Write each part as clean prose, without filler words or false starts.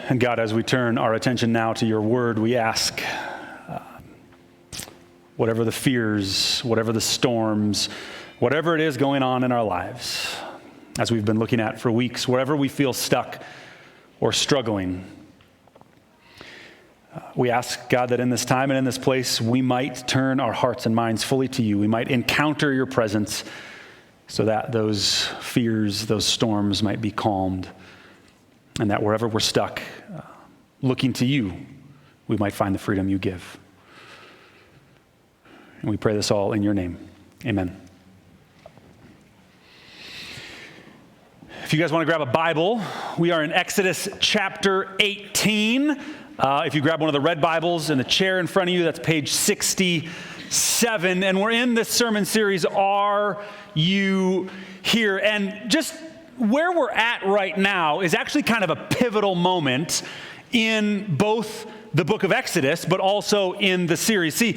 And God, as we turn our attention now to your word, we ask, whatever the fears, whatever the storms, whatever it is going on in our lives, as we've been looking at for weeks, wherever we feel stuck or struggling, we ask, God, that in this time and in this place, we might turn our hearts and minds fully to you. We might encounter your presence so that those fears, those storms might be calmed, and that wherever we're stuck, looking to you, we might find the freedom you give. And we pray this all in your name. Amen. If you guys want to grab a Bible, we are in Exodus chapter 18. If you grab one of the red Bibles in the chair in front of you, that's page 67. And we're in this sermon series, Are You Here? And just where we're at right now is actually kind of a pivotal moment in both the book of Exodus, but also in the series. See,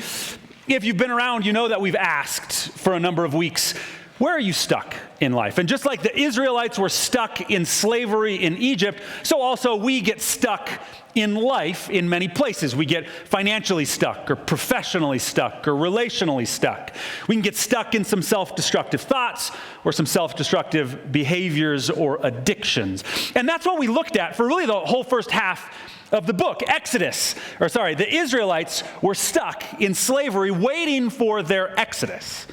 if you've been around, you know that we've asked for a number of weeks, where are you stuck in life? And just like the Israelites were stuck in slavery in Egypt, so also we get stuck in life in many places. We get financially stuck or professionally stuck or relationally stuck. We can get stuck in some self-destructive thoughts or some self-destructive behaviors or addictions. And that's what we looked at for really the whole first half of the book, the Israelites were stuck in slavery waiting for their exodus.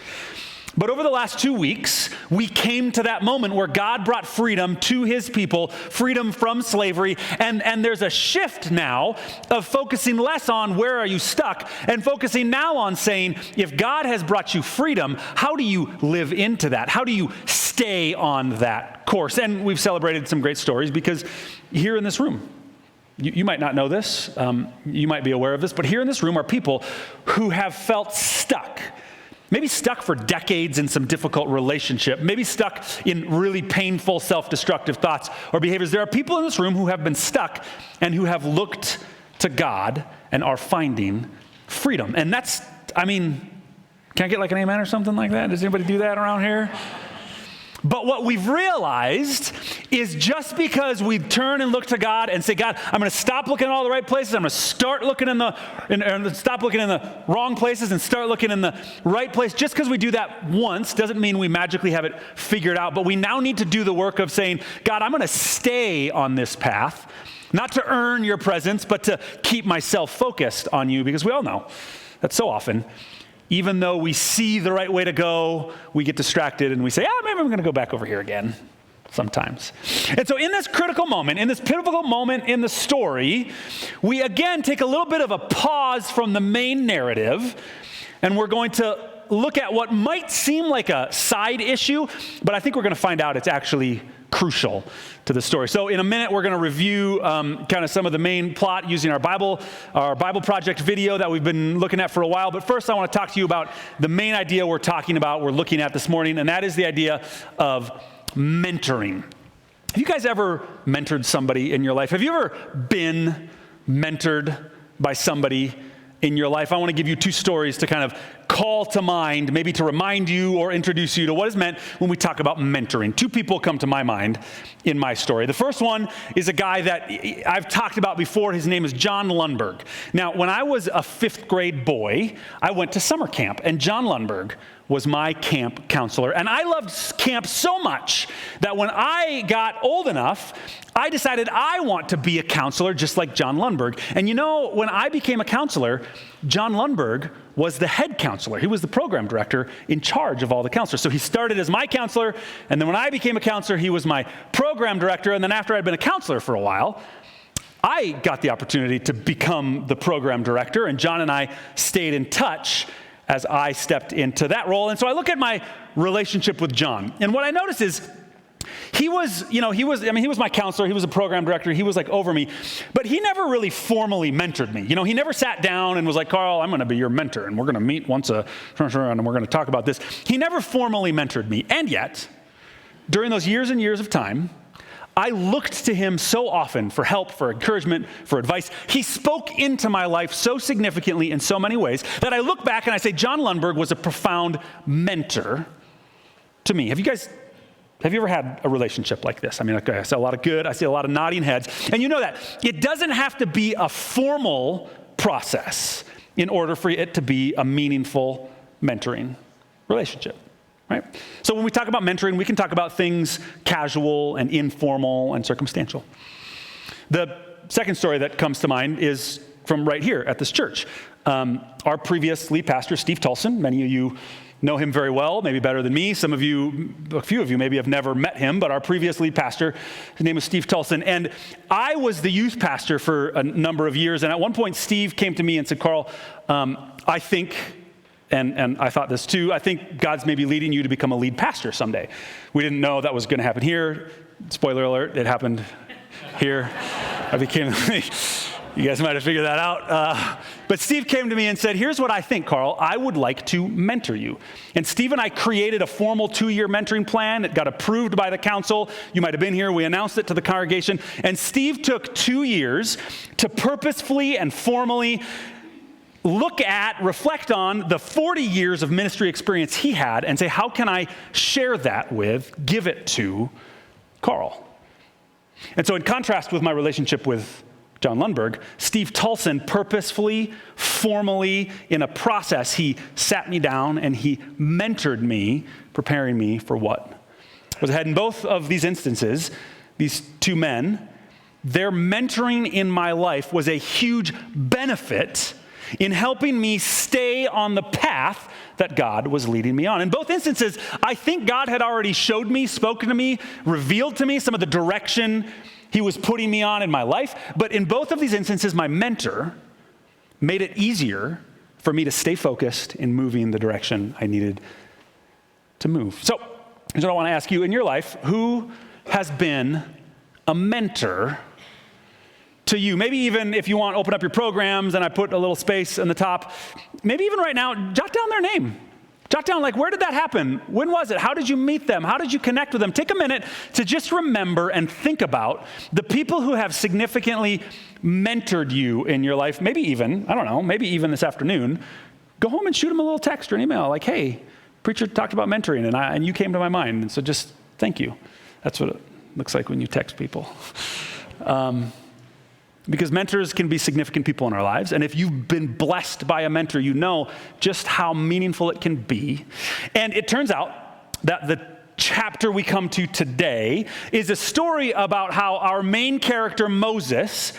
But over the last 2 weeks, we came to that moment where God brought freedom to his people, freedom from slavery, and there's a shift now of focusing less on where are you stuck and focusing now on saying, if God has brought you freedom, how do you live into that? How do you stay on that course? And we've celebrated some great stories because here in this room, you might not know this, you might be aware of this, but here in this room are people who have felt stuck. Maybe stuck for decades in some difficult relationship, maybe stuck in really painful self-destructive thoughts or behaviors. There are people in this room who have been stuck and who have looked to God and are finding freedom. And that's, can I get like an amen or something like that? Does anybody do that around here? But what we've realized is just because we turn and look to God and say, God, I'm going to stop looking in all the right places. I'm going to start looking stop looking in the wrong places and start looking in the right place. Just because we do that once doesn't mean we magically have it figured out. But we now need to do the work of saying, God, I'm going to stay on this path, not to earn your presence, but to keep myself focused on you, because we all know that so often, even though we see the right way to go, we get distracted and we say, maybe I'm going to go back over here again sometimes. And so in this critical moment, in this pivotal moment in the story, we again take a little bit of a pause from the main narrative, and we're going to look at what might seem like a side issue, but I think we're going to find out it's actually crucial to the story. So in a minute, we're going to review kind of some of the main plot using our Bible Project video that we've been looking at for a while. But first, I want to talk to you about the main idea we're looking at this morning, and that is the idea of mentoring. Have you guys ever mentored somebody in your life? Have you ever been mentored by somebody in your life? I want to give you 2 stories to kind of call to mind, maybe to remind you or introduce you to what is meant when we talk about mentoring. 2 people come to my mind in my story. The first one is a guy that I've talked about before. His name is John Lundberg. Now, when I was a 5th grade boy, I went to summer camp, and John Lundberg was my camp counselor. And I loved camp so much that when I got old enough, I decided I want to be a counselor just like John Lundberg. And you know, when I became a counselor, John Lundberg was the head counselor. He was the program director in charge of all the counselors. So he started as my counselor, and then when I became a counselor, he was my program director. And then after I'd been a counselor for a while, I got the opportunity to become the program director, and John and I stayed in touch as I stepped into that role. And so I look at my relationship with John, and what I notice is he was my counselor, he was a program director, he was like over me, but he never really formally mentored me. He never sat down and was like, Karl, I'm going to be your mentor, and we're going to meet once and we're going to talk about this. He never formally mentored me, and yet, during those years and years of time, I looked to him so often for help, for encouragement, for advice. He spoke into my life so significantly in so many ways that I look back and I say, John Lundberg was a profound mentor to me. Have you guys Have you ever had a relationship like this? I mean, okay, I see a lot of good, I see a lot of nodding heads. And you know that it doesn't have to be a formal process in order for it to be a meaningful mentoring relationship, right? So when we talk about mentoring, we can talk about things casual and informal and circumstantial. The second story that comes to mind is from right here at this church. Our previous lead pastor, Steve Tulson, many of you know him very well, maybe better than me. Some of you, a few of you maybe have never met him, but our previous lead pastor, his name was Steve Tulson. And I was the youth pastor for a number of years. And at one point, Steve came to me and said, Karl, I think, and I thought this too, I think God's maybe leading you to become a lead pastor someday. We didn't know that was going to happen here. Spoiler alert, it happened here. I became, you guys might have figured that out. But Steve came to me and said, here's what I think, Karl. I would like to mentor you. And Steve and I created a formal 2-year mentoring plan. It got approved by the council. You might have been here. We announced it to the congregation. And Steve took 2 years to purposefully and formally look at, reflect on the 40 years of ministry experience he had and say, how can I share that with, give it to Karl? And so in contrast with my relationship with John Lundberg, Steve Tulson purposefully, formally, in a process, he sat me down and he mentored me, preparing me for what was ahead. In both of these instances, these two men, their mentoring in my life was a huge benefit in helping me stay on the path that God was leading me on. In both instances, I think God had already showed me, spoken to me, revealed to me some of the direction he was putting me on in my life. But in both of these instances, my mentor made it easier for me to stay focused in moving the direction I needed to move. So here's what I want to ask you. In your life, who has been a mentor to you? Maybe even if you want, open up your programs and I put a little space on the top. Maybe even right now, jot down their name. Jot down, like, where did that happen? When was it? How did you meet them? How did you connect with them? Take a minute to just remember and think about the people who have significantly mentored you in your life. Maybe even, I don't know, maybe even this afternoon. Go home and shoot them a little text or an email like, hey, preacher talked about mentoring and you came to my mind. And so just thank you. That's what it looks like when you text people. Because mentors can be significant people in our lives. And if you've been blessed by a mentor, you know just how meaningful it can be. And it turns out that the chapter we come to today is a story about how our main character, Moses,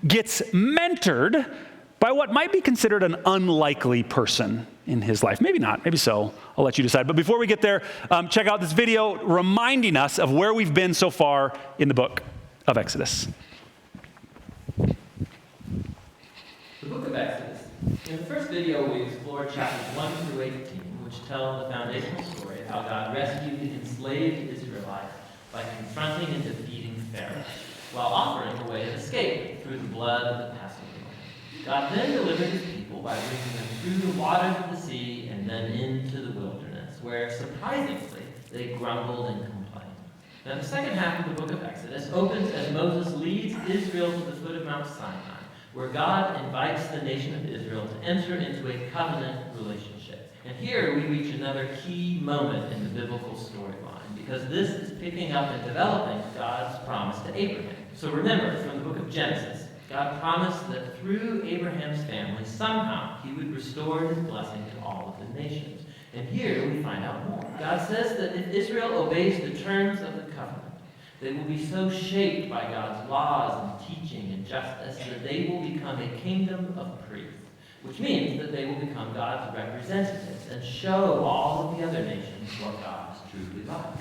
gets mentored by what might be considered an unlikely person in his life. Maybe not, maybe so. I'll let you decide. But before we get there, check out this video reminding us of where we've been so far in the book of Exodus. The book of Exodus. In the first video, we explored chapters 1 through 18, which tell the foundational story of how God rescued enslaved Israelites by confronting and defeating Pharaoh, while offering a way of escape through the blood of the Passover lamb. God then delivered his people by bringing them through the waters of the sea and then into the wilderness, where, surprisingly, they grumbled and complained. Now, the second half of the book of Exodus opens as Moses leads Israel to the foot of Mount Sinai, where God invites the nation of Israel to enter into a covenant relationship. And here we reach another key moment in the biblical storyline, because this is picking up and developing God's promise to Abraham. So remember, from the book of Genesis, God promised that through Abraham's family, somehow he would restore his blessing to all of the nations. And here we find out more. God says that if Israel obeys the terms of the covenant, they will be so shaped by God's laws and teaching and justice that they will become a kingdom of priests, which means that they will become God's representatives and show all of the other nations what God is truly like.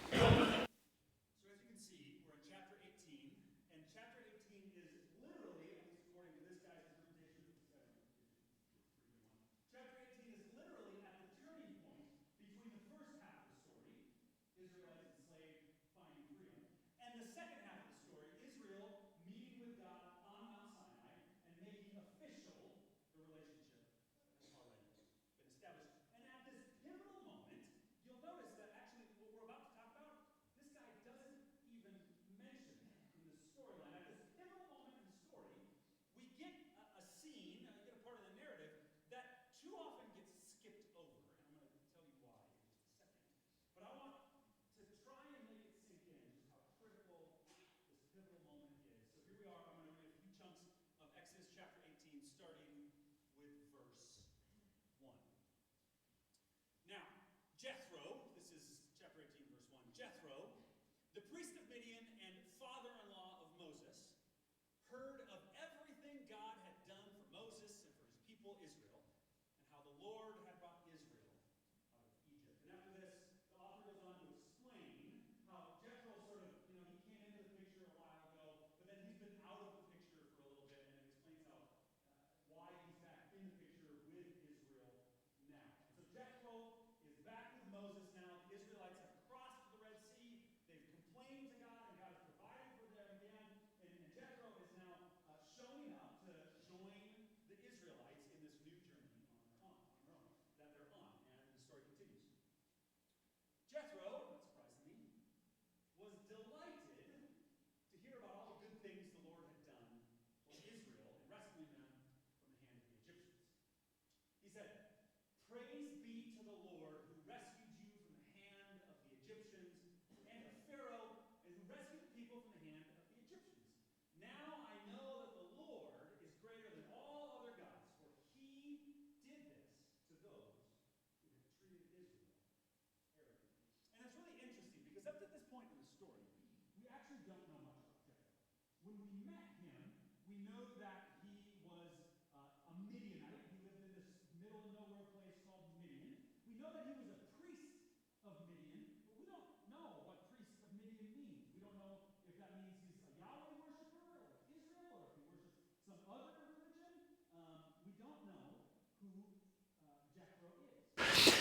So as you can see, we're in chapter 18, and chapter 18 is literally, at least according to this guy's interpretation, chapter 18 is literally at the turning point between the first half of the story, Israelites enslaved, finding freedom, and the second half of the story, Israel meeting with God on Mount Sinai and making official the relationship that has already been established. And at this pivotal moment, you'll notice Lord had brought Israel out of Egypt. And after this, the author goes on to explain how Jethro sort of, he came into the picture a while ago, but then he's been out of the picture for a little bit, and it explains why he's back in the picture with Israel now. So Jethro is back with Moses now. The Israelites have crossed the Red Sea. They've complained to God, and God has provided for them again. And Jethro is now showing up to join the Israelites in this new journey on their own that they're on. And the story continues. Jethro, not surprisingly, was delighted to hear about all the good things the Lord had done for Israel in rescuing them from the hand of the Egyptians. He said, "Praise be to the Lord who rescued you from the hand of the Egyptians and of Pharaoh, and who rescued the people from the hand of the Egyptians. Now I know that the Lord is greater than all other gods, for he did this to those who have treated Israel arrogantly." And it's really interesting because up to this point in the story, we actually don't know much about Jethro. When we met him, we know that he was a Midianite. He lived in this middle of nowhere place called Midian. We know that he was a priest of Midian, but we don't know what priest of Midian means. We don't know if that means he's a Yahweh worshiper or Israel, or if he worships some other religion. We don't know who Jethro is.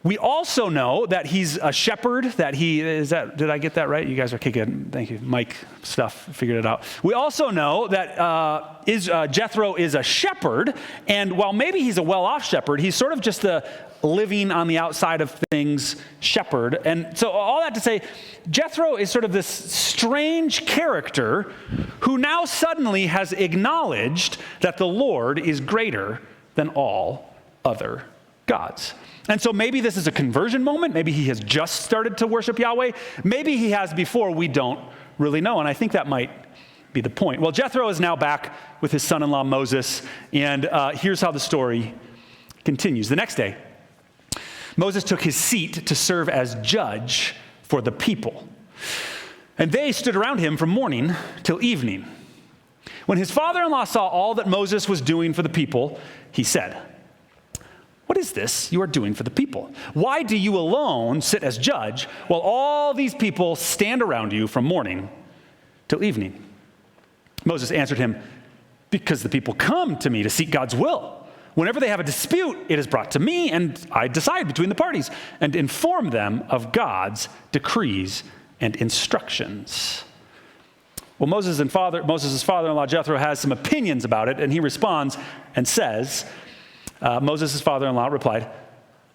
We also know that he's a shepherd, did I get that right? You guys are kicking, thank you, Mike stuff, figured it out. We also know that Jethro is a shepherd, and while maybe he's a well-off shepherd, he's sort of just a living on the outside of things shepherd. And so all that to say, Jethro is sort of this strange character who now suddenly has acknowledged that the Lord is greater than all other gods. And so maybe this is a conversion moment. Maybe he has just started to worship Yahweh. Maybe he has before. We don't really know. And I think that might be the point. Well, Jethro is now back with his son-in-law Moses. And here's how the story continues. The next day, Moses took his seat to serve as judge for the people. And they stood around him from morning till evening. When his father-in-law saw all that Moses was doing for the people, he said, "What is this you are doing for the people? Why do you alone sit as judge while all these people stand around you from morning till evening?" Moses answered him, "Because the people come to me to seek God's will. Whenever they have a dispute, it is brought to me, and I decide between the parties and inform them of God's decrees and instructions." Well, Moses' father-in-law Jethro has some opinions about it, and he responds and says, Moses' father-in-law replied,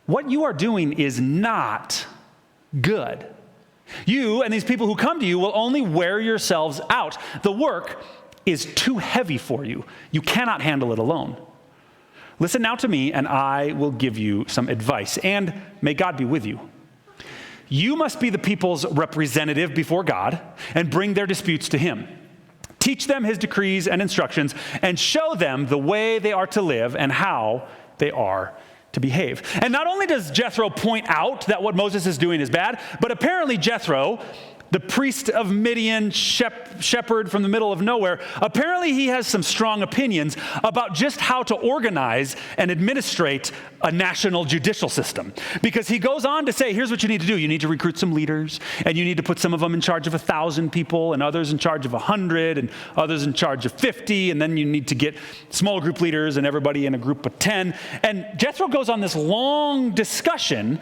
"What you are doing is not good. You and these people who come to you will only wear yourselves out. The work is too heavy for you. You cannot handle it alone. Listen now to me, and I will give you some advice, and may God be with you. You must be the people's representative before God and bring their disputes to him. Teach them his decrees and instructions, and show them the way they are to live and how they are to behave." And not only does Jethro point out that what Moses is doing is bad, but apparently Jethro, the priest of Midian, shepherd from the middle of nowhere, apparently he has some strong opinions about just how to organize and administrate a national judicial system. Because he goes on to say, here's what you need to do. You need to recruit some leaders, and you need to put some of them in charge of 1,000 people, and others in charge of 100, and others in charge of 50, and then you need to get small group leaders and everybody in a group of 10. And Jethro goes on this long discussion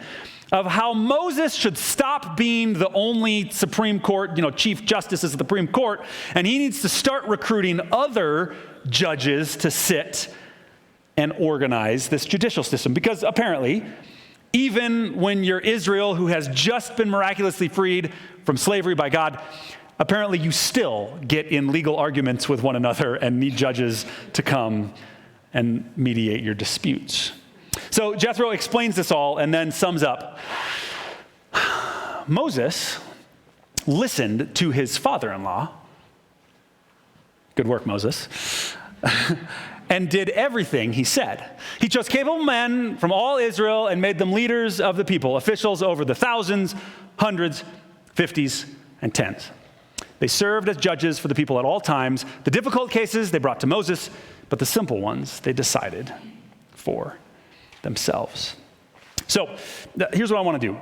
of how Moses should stop being the only Supreme Court, Chief Justice of the Supreme Court, and he needs to start recruiting other judges to sit and organize this judicial system. Because apparently, even when you're Israel, who has just been miraculously freed from slavery by God, apparently you still get in legal arguments with one another and need judges to come and mediate your disputes. So Jethro explains this all and then sums up. Moses listened to his father-in-law. Good work, Moses. And did everything he said. He chose capable men from all Israel and made them leaders of the people, officials over the thousands, hundreds, 50s, and 10s. They served as judges for the people at all times. The difficult cases they brought to Moses, but the simple ones they decided for themselves. So here's what I want to do.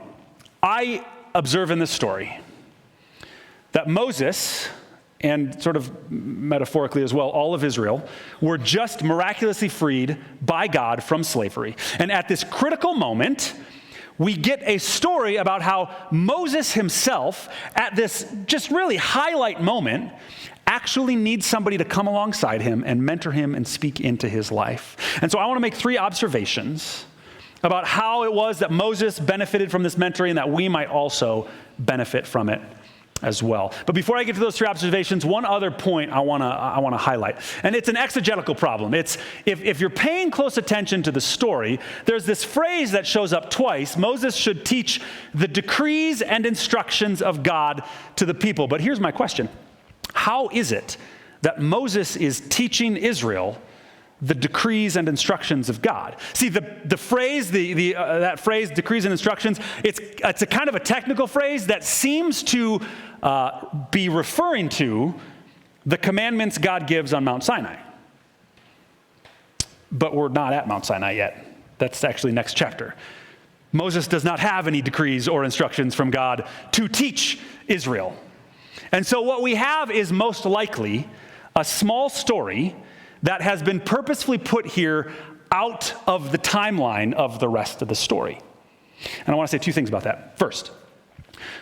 I observe in this story that Moses, and sort of metaphorically as well, all of Israel, were just miraculously freed by God from slavery. And at this critical moment, we get a story about how Moses himself, at this just really highlight moment, actually needs somebody to come alongside him and mentor him and speak into his life. And so I want to make 3 observations about how it was that Moses benefited from this mentoring, and that we might also benefit from it as well. But before I get to those 3 observations, one other point I want to highlight, and it's an exegetical problem. It's if you're paying close attention to the story, there's this phrase that shows up twice: Moses should teach the decrees and instructions of God to the people. But here's my question: how is it that Moses is teaching Israel the decrees and instructions of God? See, the phrase, that phrase, decrees and instructions, it's a kind of a technical phrase that seems to be referring to the commandments God gives on Mount Sinai. But we're not at Mount Sinai yet. That's actually next chapter. Moses does not have any decrees or instructions from God to teach Israel. And so what we have is most likely a small story that has been purposefully put here out of the timeline of the rest of the story. And I want to say 2 things about that. First,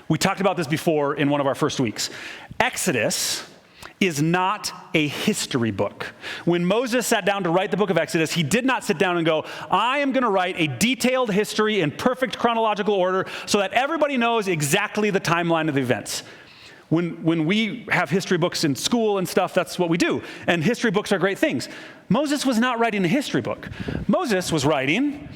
we talked about this before in one of our first weeks. Exodus is not a history book. When Moses sat down to write the book of Exodus, he did not sit down and go, I am going to write a detailed history in perfect chronological order so that everybody knows exactly the timeline of the events. When we have history books in school and stuff, that's what we do. And history books are great things. Moses was not writing a history book. Moses was writing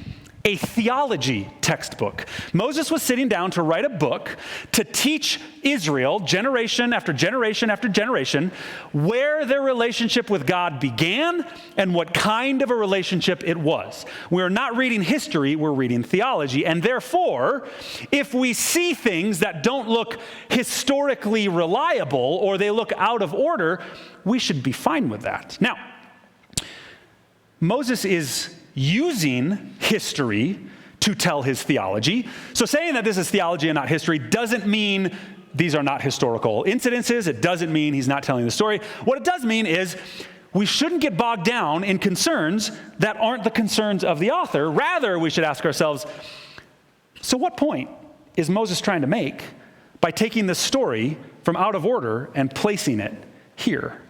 a theology textbook. Moses was sitting down to write a book to teach Israel, generation after generation after generation, where their relationship with God began and what kind of a relationship it was. We're not reading history, we're reading theology. And therefore, if we see things that don't look historically reliable or they look out of order, we should be fine with that. Now, Moses is using history to tell his theology. So saying that this is theology and not history doesn't mean these are not historical incidences. It doesn't mean he's not telling the story. What it does mean is we shouldn't get bogged down in concerns that aren't the concerns of the author. Rather, we should ask ourselves, so what point is Moses trying to make by taking this story from out of order and placing it here?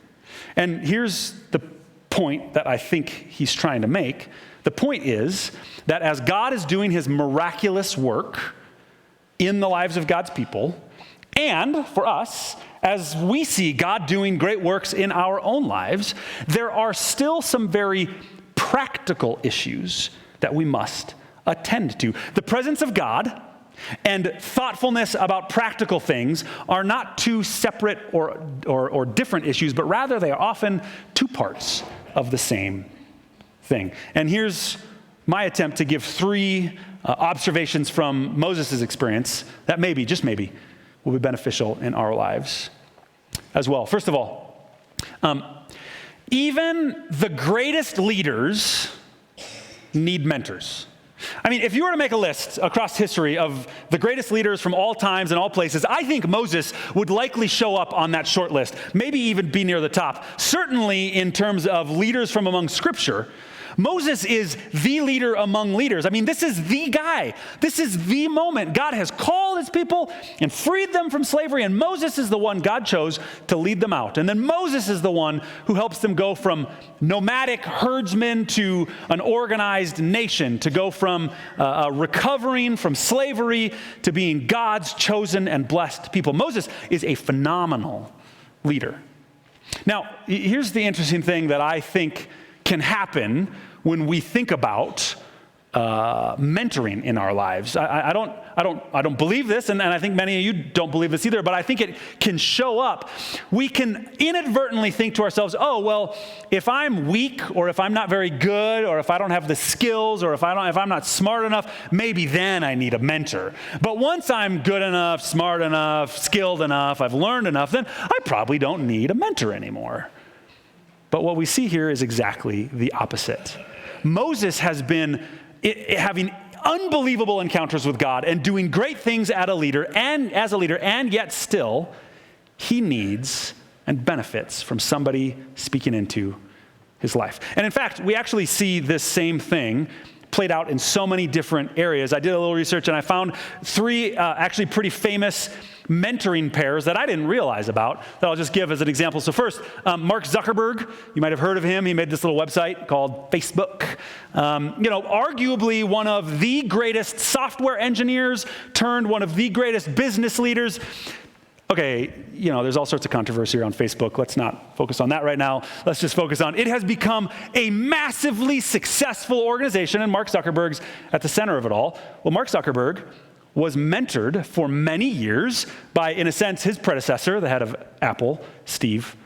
And here's the point that I think he's trying to make. The point is that as God is doing his miraculous work in the lives of God's people, and for us, as we see God doing great works in our own lives, there are still some very practical issues that we must attend to. The presence of God and thoughtfulness about practical things are not 2 separate or different issues, but rather they are often 2 parts of the same thing. And here's my attempt to give 3 observations from Moses' experience that maybe, just maybe, will be beneficial in our lives as well. First of all, even the greatest leaders need mentors. I mean, if you were to make a list across history of the greatest leaders from all times and all places, I think Moses would likely show up on that short list, maybe even be near the top. Certainly in terms of leaders from among Scripture, Moses is the leader among leaders. I mean, this is the guy. This is the moment. God has called his people and freed them from slavery, and Moses is the one God chose to lead them out. And then Moses is the one who helps them go from nomadic herdsmen to an organized nation, to go from recovering from slavery to being God's chosen and blessed people. Moses is a phenomenal leader. Now, here's the interesting thing that I think can happen when we think about mentoring in our lives. I don't believe this, and I think many of you don't believe this either, but I think it can show up. We can inadvertently think to ourselves, oh, well, if I'm weak, or if I'm not very good, or if I don't have the skills, or if I'm not smart enough, maybe then I need a mentor. But once I'm good enough, smart enough, skilled enough, I've learned enough, then I probably don't need a mentor anymore. But what we see here is exactly the opposite. Moses has been having unbelievable encounters with God and doing great things as a leader, and yet still, he needs and benefits from somebody speaking into his life. And in fact, we actually see this same thing played out in so many different areas. I did a little research and I found three actually pretty famous mentoring pairs that I didn't realize about that I'll just give as an example. So first, Mark Zuckerberg, you might have heard of him. He made this little website called Facebook. Arguably one of the greatest software engineers turned one of the greatest business leaders. Okay, there's all sorts of controversy around Facebook. Let's not focus on that right now. Let's just focus on it has become a massively successful organization, and Mark Zuckerberg's at the center of it all. Well, Mark Zuckerberg was mentored for many years by, in a sense, his predecessor, the head of Apple, Steve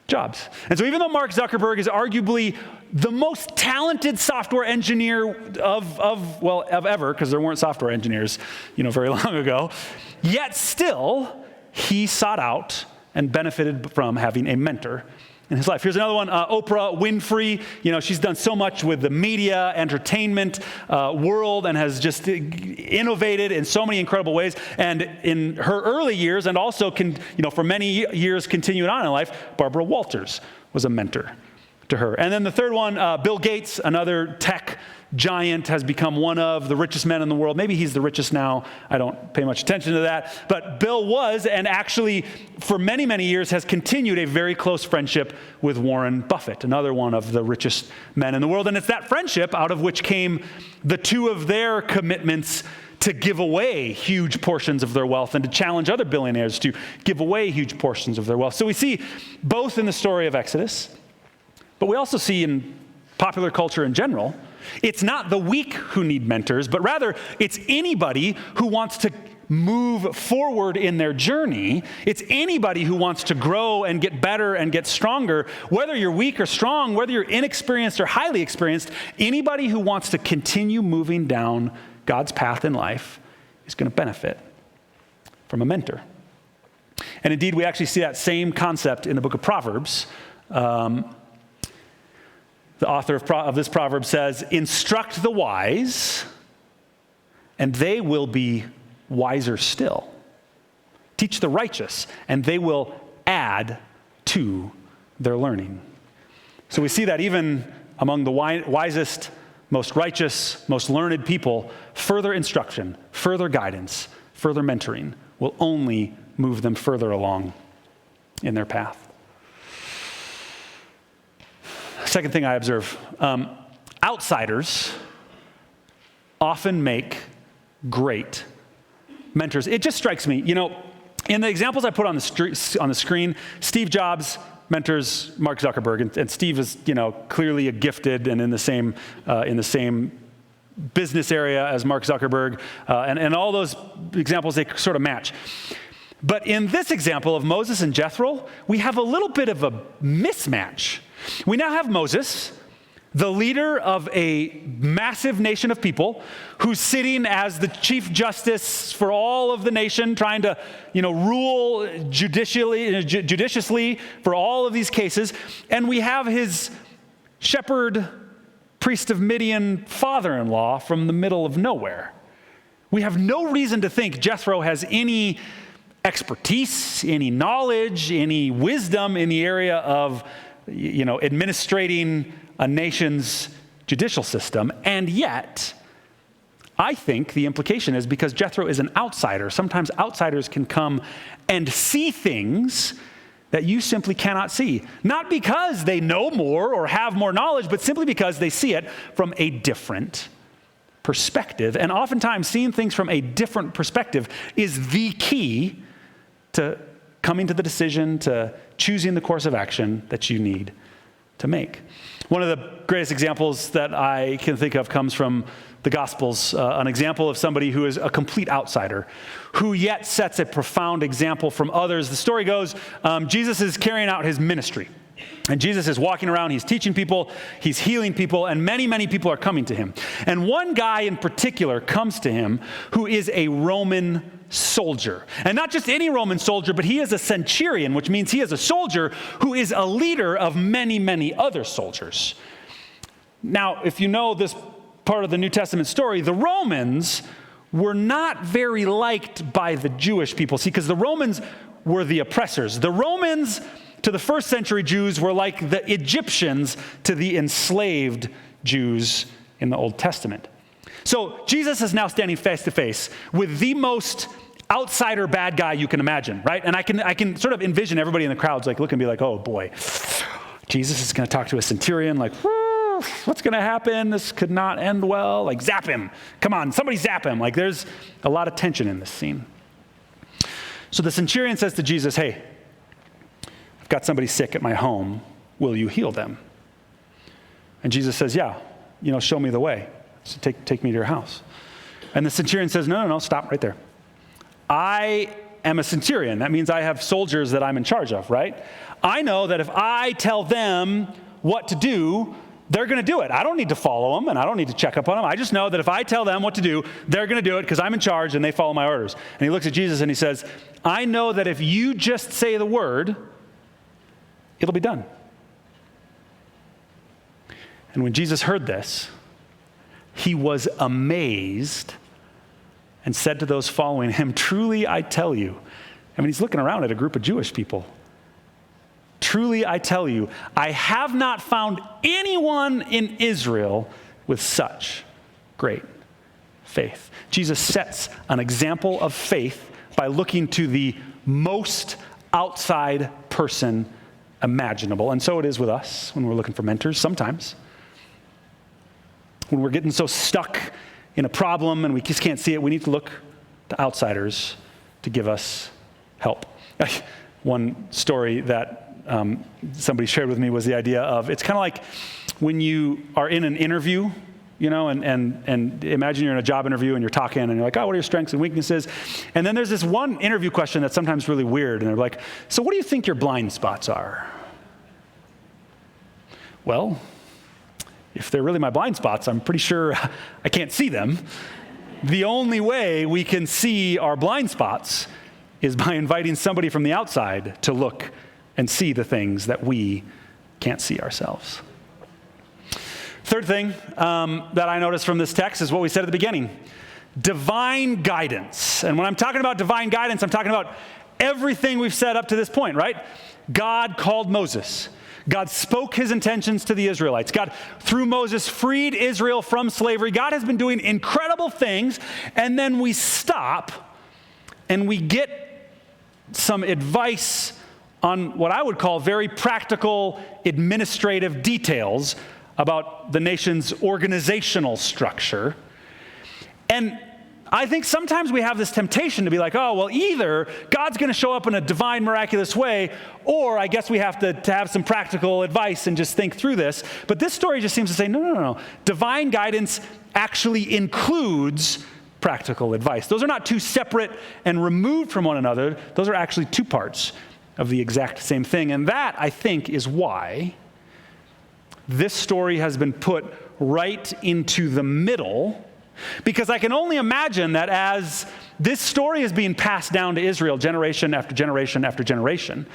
Jobs. And so even though Mark Zuckerberg is arguably the most talented software engineer of ever, because there weren't software engineers, very long ago, yet still, he sought out and benefited from having a mentor in his life. Here's another one, Oprah Winfrey. She's done so much with the media, entertainment world, and has just innovated in so many incredible ways. And in her early years, and also for many years continuing on in life, Barbara Walters was a mentor to her. And then the third one, Bill Gates, another tech giant, has become one of the richest men in the world. Maybe he's the richest now. I don't pay much attention to that. But Bill was, and actually for many, many years has continued a very close friendship with Warren Buffett, another one of the richest men in the world. And it's that friendship out of which came the two of their commitments to give away huge portions of their wealth and to challenge other billionaires to give away huge portions of their wealth. So we see both in the story of Exodus, but we also see in popular culture in general, it's not the weak who need mentors, but rather it's anybody who wants to move forward in their journey. It's anybody who wants to grow and get better and get stronger, whether you're weak or strong, whether you're inexperienced or highly experienced, anybody who wants to continue moving down God's path in life is going to benefit from a mentor. And indeed, we actually see that same concept in the book of Proverbs. The author of this proverb says, "Instruct the wise, and they will be wiser still. Teach the righteous, and they will add to their learning." So we see that even among the wisest, most righteous, most learned people, further instruction, further guidance, further mentoring will only move them further along in their path. Second thing I observe, outsiders often make great mentors. It just strikes me, in the examples I put on the screen, Steve Jobs mentors Mark Zuckerberg, and Steve is, clearly a gifted and in the same business area as Mark Zuckerberg, and all those examples, they sort of match. But in this example of Moses and Jethro, we have a little bit of a mismatch. We now have Moses, the leader of a massive nation of people, who's sitting as the chief justice for all of the nation, trying to, rule judiciously for all of these cases. And we have his shepherd, priest of Midian father-in-law from the middle of nowhere. We have no reason to think Jethro has any expertise, any knowledge, any wisdom in the area of administrating a nation's judicial system. And yet, I think the implication is because Jethro is an outsider, sometimes outsiders can come and see things that you simply cannot see. Not because they know more or have more knowledge, but simply because they see it from a different perspective. And oftentimes, seeing things from a different perspective is the key to coming to the decision, to choosing the course of action that you need to make. One of the greatest examples that I can think of comes from the Gospels, an example of somebody who is a complete outsider, who yet sets a profound example from others. The story goes, Jesus is carrying out his ministry. And Jesus is walking around, he's teaching people, he's healing people, and many, many people are coming to him. And one guy in particular comes to him who is a Roman soldier. And not just any Roman soldier, but he is a centurion, which means he is a soldier who is a leader of many, many other soldiers. Now, if you know this part of the New Testament story, the Romans were not very liked by the Jewish people. See, because the Romans were the oppressors. The Romans to the first century Jews were like the Egyptians to the enslaved Jews in the Old Testament. So Jesus is now standing face to face with the most outsider bad guy you can imagine, right? And I can sort of envision everybody in the crowd's like looking and be like, oh boy, Jesus is going to talk to a centurion, like, what's going to happen? This could not end well. Like, zap him. Come on, somebody zap him. Like, there's a lot of tension in this scene. So the centurion says to Jesus, hey, I've got somebody sick at my home. Will you heal them? And Jesus says, yeah, show me the way. So take me to your house. And the centurion says, no, stop right there. I am a centurion. That means I have soldiers that I'm in charge of, right? I know that if I tell them what to do, they're going to do it. I don't need to follow them, and I don't need to check up on them. I just know that if I tell them what to do, they're going to do it because I'm in charge and they follow my orders. And he looks at Jesus and he says, I know that if you just say the word, it'll be done. And when Jesus heard this, he was amazed and said to those following him, truly I tell you, he's looking around at a group of Jewish people. Truly I tell you, I have not found anyone in Israel with such great faith. Jesus sets an example of faith by looking to the most outside person imaginable. And so it is with us when we're looking for mentors sometimes. When we're getting so stuck in a problem and we just can't see it, we need to look to outsiders to give us help. One story that somebody shared with me was the idea of, it's kind of like when you are in an interview, and imagine you're in a job interview and you're talking and you're like, oh, what are your strengths and weaknesses? And then there's this one interview question that's sometimes really weird. And they're like, so what do you think your blind spots are? Well, if they're really my blind spots, I'm pretty sure I can't see them. The only way we can see our blind spots is by inviting somebody from the outside to look and see the things that we can't see ourselves. Third thing that I noticed from this text is what we said at the beginning. Divine guidance. And when I'm talking about divine guidance, I'm talking about everything we've said up to this point, right? God called Moses. God spoke his intentions to the Israelites. God, through Moses, freed Israel from slavery. God has been doing incredible things. And then we stop and we get some advice on what I would call very practical administrative details about the nation's organizational structure. And I think sometimes we have this temptation to be like, oh, well, either God's going to show up in a divine, miraculous way, or I guess we have to have some practical advice and just think through this. But this story just seems to say, no. Divine guidance actually includes practical advice. Those are not two separate and removed from one another. Those are actually two parts of the exact same thing. And that, I think, is why this story has been put right into the middle. Because I can only imagine that as this story is being passed down to Israel generation after generation after generation,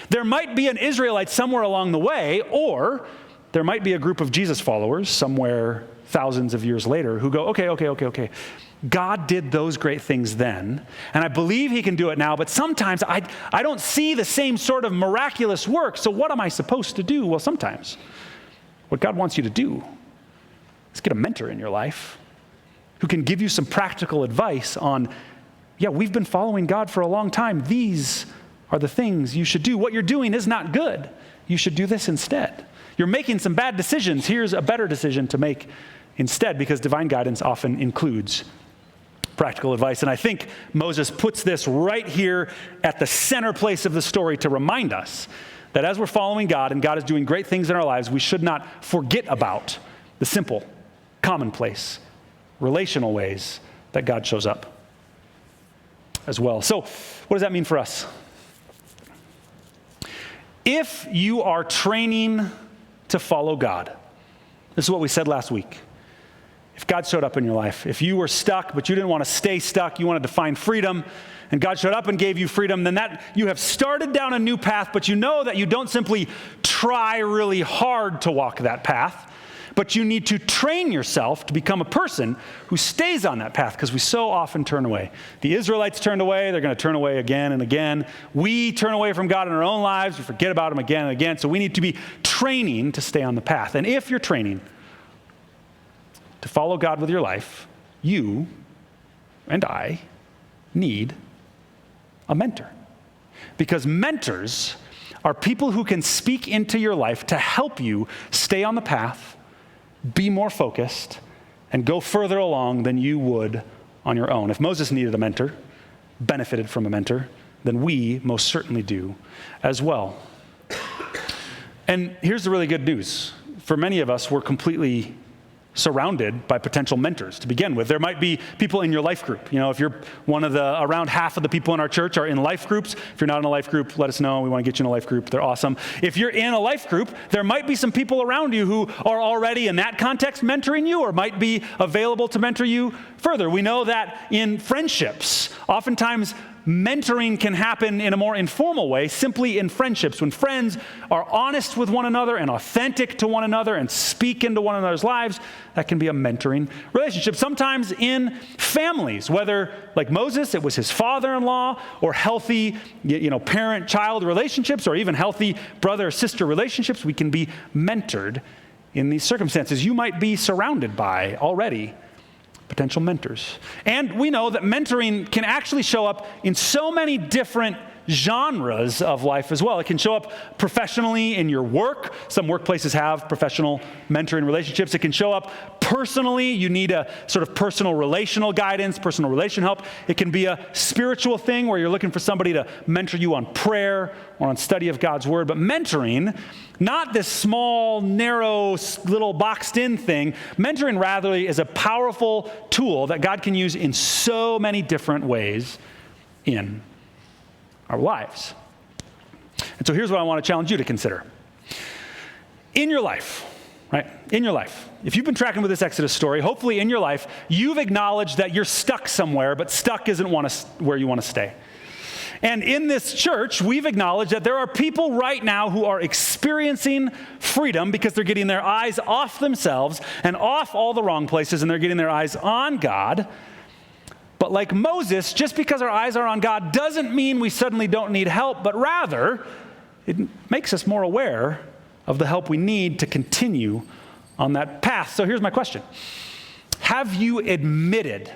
there might be an Israelite somewhere along the way, or there might be a group of Jesus followers somewhere thousands of years later who go, okay. God did those great things then, and I believe he can do it now, but sometimes I don't see the same sort of miraculous work, so what am I supposed to do? Well, sometimes what God wants you to do is get a mentor in your life who can give you some practical advice on, we've been following God for a long time. These are the things you should do. What you're doing is not good. You should do this instead. You're making some bad decisions. Here's a better decision to make instead, because divine guidance often includes practical advice. And I think Moses puts this right here at the center place of the story to remind us that as we're following God and God is doing great things in our lives, we should not forget about the simple, commonplace, relational ways that God shows up as well. So what does that mean for us? If you are training to follow God, this is what we said last week. If God showed up in your life, if you were stuck, but you didn't want to stay stuck, you wanted to find freedom, and God showed up and gave you freedom, then that you have started down a new path, but you know that you don't simply try really hard to walk that path, but you need to train yourself to become a person who stays on that path, because we so often turn away. The Israelites turned away. They're going to turn away again and again. We turn away from God in our own lives. We forget about him again and again. So we need to be training to stay on the path. And if you're training to follow God with your life, you and I need a mentor. Because mentors are people who can speak into your life to help you stay on the path, be more focused, and go further along than you would on your own. If Moses needed a mentor, benefited from a mentor, then we most certainly do as well. And here's the really good news. For many of us, we're completely surrounded by potential mentors to begin with. There might be people in your life group. You know, if you're around half of the people in our church are in life groups. If you're not in a life group, let us know. We want to get you in a life group. They're awesome. If you're in a life group, there might be some people around you who are already in that context mentoring you, or might be available to mentor you further. We know that in friendships, oftentimes mentoring can happen in a more informal way, simply in friendships. When friends are honest with one another and authentic to one another and speak into one another's lives, that can be a mentoring relationship. Sometimes in families, whether like Moses, it was his father-in-law, or healthy, parent-child relationships, or even healthy brother-sister relationships, we can be mentored in these circumstances. You might be surrounded by already potential mentors. And we know that mentoring can actually show up in so many different genres of life as well. It can show up professionally in your work. Some workplaces have professional mentoring relationships. It can show up personally. You need a sort of personal relational guidance, personal relation help. It can be a spiritual thing where you're looking for somebody to mentor you on prayer or on study of God's word. But mentoring, not this small, narrow, little boxed-in thing. Mentoring rather is a powerful tool that God can use in so many different ways in our lives. And so here's what I want to challenge you to consider. In your life, right? In your life, if you've been tracking with this Exodus story, hopefully in your life, you've acknowledged that you're stuck somewhere, but stuck isn't where you want to stay. And in this church, we've acknowledged that there are people right now who are experiencing freedom because they're getting their eyes off themselves and off all the wrong places, and they're getting their eyes on God. But like Moses, just because our eyes are on God doesn't mean we suddenly don't need help, but rather it makes us more aware of the help we need to continue on that path. So here's my question. Have you admitted,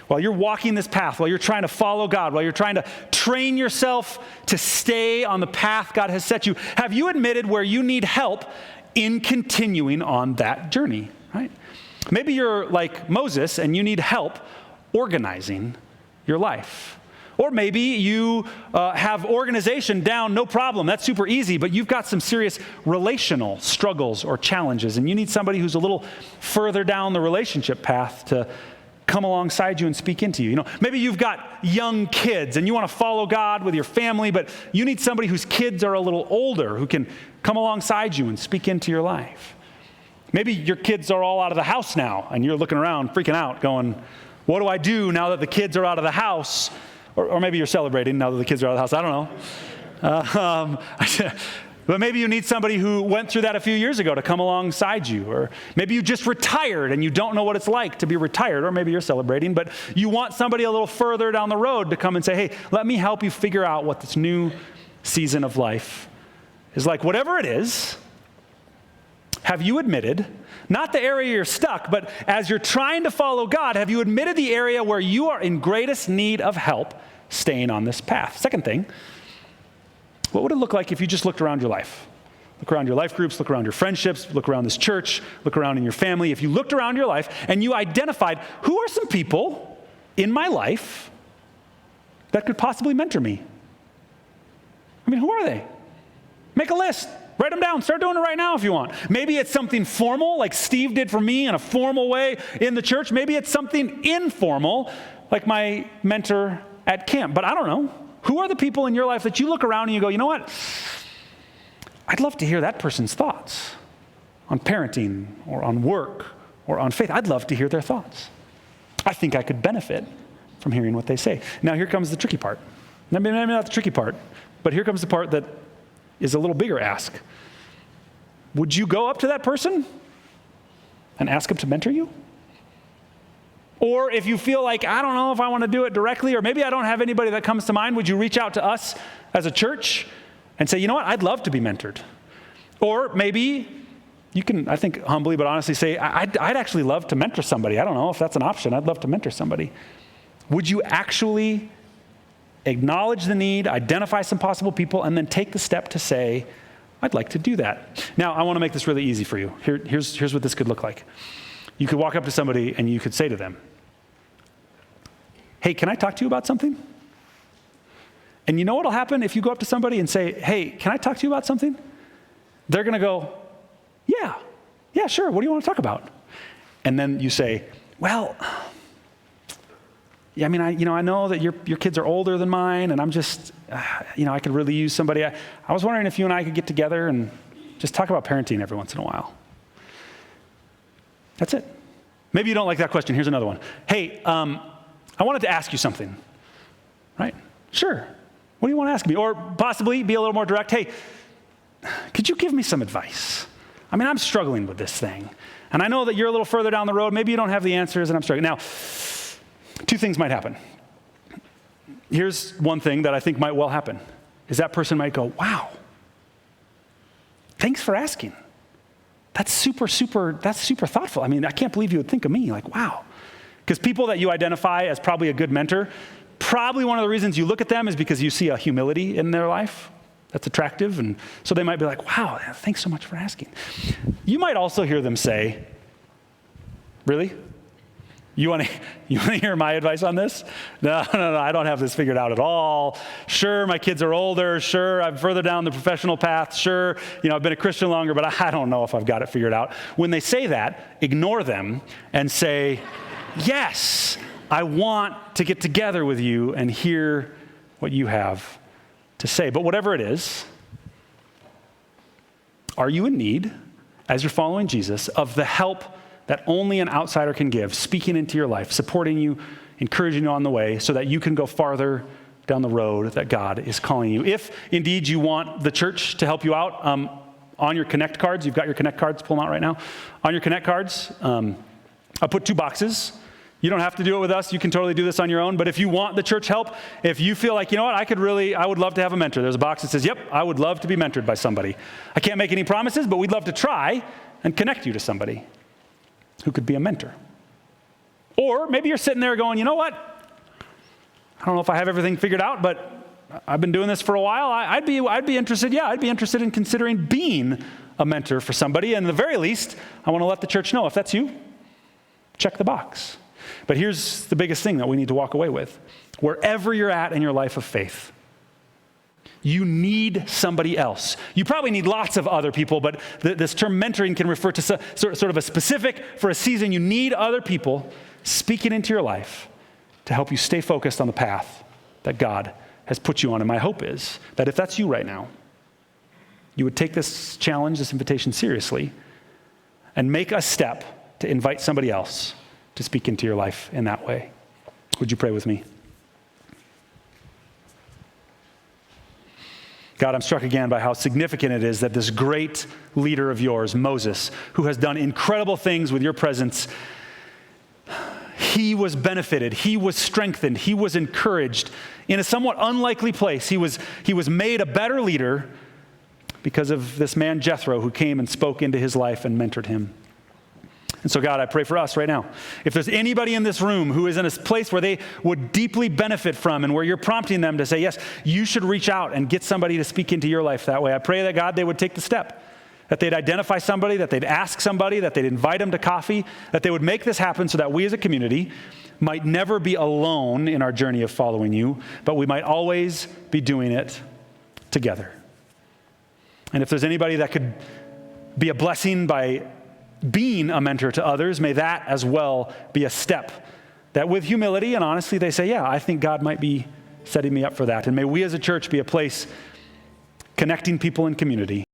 while you're walking this path, while you're trying to follow God, while you're trying to train yourself to stay on the path God has set you, have you admitted where you need help in continuing on that journey, right? Maybe you're like Moses and you need help organizing your life. Or maybe you have organization down, no problem, that's super easy, but you've got some serious relational struggles or challenges, and you need somebody who's a little further down the relationship path to come alongside you and speak into you. Maybe you've got young kids and you want to follow God with your family, but you need somebody whose kids are a little older who can come alongside you and speak into your life. Maybe your kids are all out of the house now, and you're looking around, freaking out, going, what do I do now that the kids are out of the house? Or maybe you're celebrating now that the kids are out of the house. I don't know. But maybe you need somebody who went through that a few years ago to come alongside you. Or maybe you just retired and you don't know what it's like to be retired. Or maybe you're celebrating, but you want somebody a little further down the road to come and say, hey, let me help you figure out what this new season of life is like. Whatever it is, have you admitted, not the area you're stuck, but as you're trying to follow God, have you admitted the area where you are in greatest need of help staying on this path? Second thing, what would it look like if you just looked around your life? Look around your life groups, look around your friendships, look around this church, look around in your family. If you looked around your life and you identified, who are some people in my life that could possibly mentor me? I mean, who are they? Make a list. Write them down. Start doing it right now if you want. Maybe it's something formal, like Steve did for me in a formal way in the church. Maybe it's something informal, like my mentor at camp. But I don't know. Who are the people in your life that you look around and you go, you know what? I'd love to hear that person's thoughts on parenting or on work or on faith. I'd love to hear their thoughts. I think I could benefit from hearing what they say. Now here comes the tricky part. Maybe not the tricky part, but here comes the part that is a little bigger ask. Would you go up to that person and ask them to mentor you? Or if you feel like, I don't know if I want to do it directly, or maybe I don't have anybody that comes to mind, would you reach out to us as a church and say, you know what, I'd love to be mentored? Or maybe you can, I think, humbly but honestly say, I'd actually love to mentor somebody. I don't know if that's an option. I'd love to mentor somebody. Would you actually acknowledge the need, identify some possible people, and then take the step to say, I'd like to do that? Now, I want to make this really easy for you. Here's what this could look like. You could walk up to somebody and you could say to them, hey, can I talk to you about something? And you know what'll happen if you go up to somebody and say, hey, can I talk to you about something? They're going to go, yeah, sure. What do you want to talk about? And then you say, well, yeah, I mean, I know that your kids are older than mine, and I'm just, I could really use somebody. I was wondering if you and I could get together and just talk about parenting every once in a while. That's it. Maybe you don't like that question. Here's another one. Hey, I wanted to ask you something, right? Sure. What do you want to ask me? Or possibly be a little more direct. Hey, could you give me some advice? I mean, I'm struggling with this thing. And I know that you're a little further down the road. Maybe you don't have the answers and I'm struggling. Now, two things might happen. Here's one thing that I think might well happen, is that person might go, wow, thanks for asking. That's super thoughtful. I mean, I can't believe you would think of me. Like, wow. Because people that you identify as probably a good mentor, probably one of the reasons you look at them is because you see a humility in their life that's attractive. And so they might be like, wow, thanks so much for asking. You might also hear them say, really? You want to hear my advice on this? No, I don't have this figured out at all. Sure, my kids are older. Sure, I'm further down the professional path. Sure, I've been a Christian longer, but I don't know if I've got it figured out. When they say that, ignore them and say, yes, I want to get together with you and hear what you have to say. But whatever it is, are you in need, as you're following Jesus, of the help that only an outsider can give, speaking into your life, supporting you, encouraging you on the way so that you can go farther down the road that God is calling you? If indeed you want the church to help you out, on your Connect cards, you've got your Connect cards, pull them out right now. On your Connect cards, I put 2 boxes. You don't have to do it with us. You can totally do this on your own. But if you want the church help, if you feel like, I would love to have a mentor. There's a box that says, yep, I would love to be mentored by somebody. I can't make any promises, but we'd love to try and connect you to somebody who could be a mentor. Or maybe you're sitting there going, you know what? I don't know if I have everything figured out, but I've been doing this for a while. I'd be interested. Yeah, I'd be interested in considering being a mentor for somebody. And at the very least, I want to let the church know if that's you, check the box. But here's the biggest thing that we need to walk away with. Wherever you're at in your life of faith, you need somebody else. You probably need lots of other people, but this term mentoring can refer to sort of a specific, for a season, you need other people speaking into your life to help you stay focused on the path that God has put you on. And my hope is that if that's you right now, you would take this challenge, this invitation seriously, and make a step to invite somebody else to speak into your life in that way. Would you pray with me? God, I'm struck again by how significant it is that this great leader of yours, Moses, who has done incredible things with your presence, he was benefited, he was strengthened, he was encouraged in a somewhat unlikely place. He was made a better leader because of this man Jethro who came and spoke into his life and mentored him. And so, God, I pray for us right now. If there's anybody in this room who is in a place where they would deeply benefit from and where you're prompting them to say, yes, you should reach out and get somebody to speak into your life that way, I pray that, God, they would take the step, that they'd identify somebody, that they'd ask somebody, that they'd invite them to coffee, that they would make this happen so that we as a community might never be alone in our journey of following you, but we might always be doing it together. And if there's anybody that could be a blessing by being a mentor to others, may that as well be a step that with humility and honestly they say, yeah, I think God might be setting me up for that. And may we as a church be a place connecting people in community